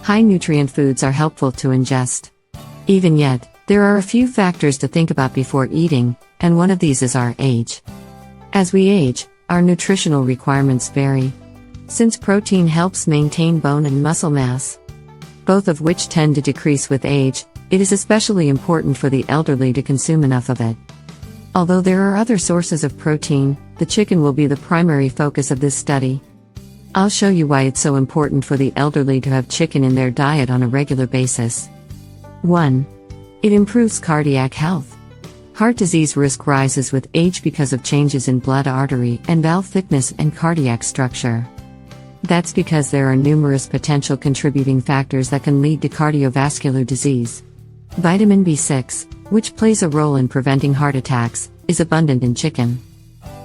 high-nutrient foods are helpful to ingest. Even yet, there are a few factors to think about before eating, and one of these is our age. As we age, our nutritional requirements vary. Since protein helps maintain bone and muscle mass, both of which tend to decrease with age, it is especially important for the elderly to consume enough of it. Although there are other sources of protein, the chicken will be the primary focus of this study. I'll show you why it's so important for the elderly to have chicken in their diet on a regular basis. 1. It improves cardiac health. Heart disease risk rises with age because of changes in blood artery and valve thickness and cardiac structure. That's because there are numerous potential contributing factors that can lead to cardiovascular disease. Vitamin B6, which plays a role in preventing heart attacks, is abundant in chicken.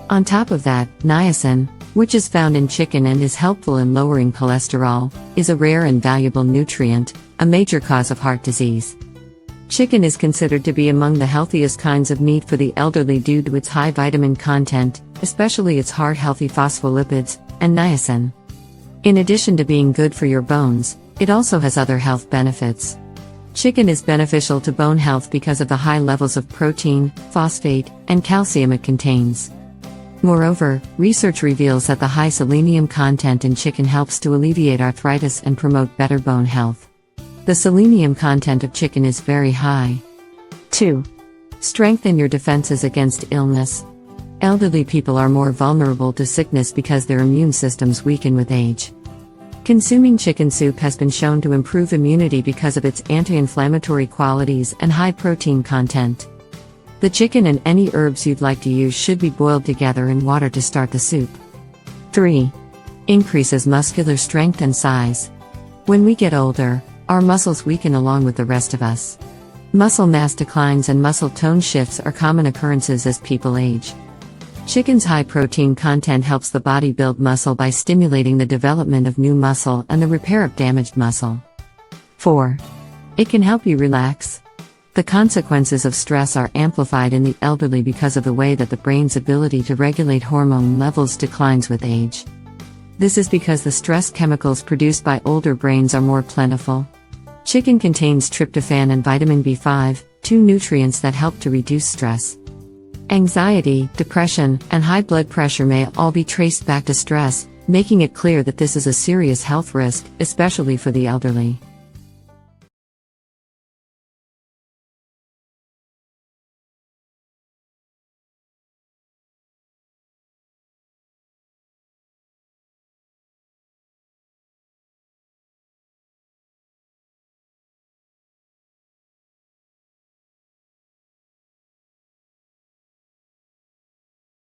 On top of that, niacin, which is found in chicken and is helpful in lowering cholesterol, is a rare and valuable nutrient, a major cause of heart disease. Chicken is considered to be among the healthiest kinds of meat for the elderly due to its high vitamin content, especially its heart-healthy phospholipids, and niacin. In addition to being good for your bones, it also has other health benefits. Chicken is beneficial to bone health because of the high levels of protein, phosphate, and calcium it contains. Moreover, research reveals that the high selenium content in chicken helps to alleviate arthritis and promote better bone health. The selenium content of chicken is very high. 2. Strengthen your defenses against illness. Elderly people are more vulnerable to sickness because their immune systems weaken with age. Consuming chicken soup has been shown to improve immunity because of its anti-inflammatory qualities and high protein content. The chicken and any herbs you'd like to use should be boiled together in water to start the soup. 3. Increases muscular strength and size. When we get older, our muscles weaken along with the rest of us. Muscle mass declines and muscle tone shifts are common occurrences as people age. Chicken's high protein content helps the body build muscle by stimulating the development of new muscle and the repair of damaged muscle. 4. It can help you relax. The consequences of stress are amplified in the elderly because of the way that the brain's ability to regulate hormone levels declines with age. This is because the stress chemicals produced by older brains are more plentiful. Chicken contains tryptophan and vitamin B5, two nutrients that help to reduce stress. Anxiety, depression, and high blood pressure may all be traced back to stress, making it clear that this is a serious health risk, especially for the elderly.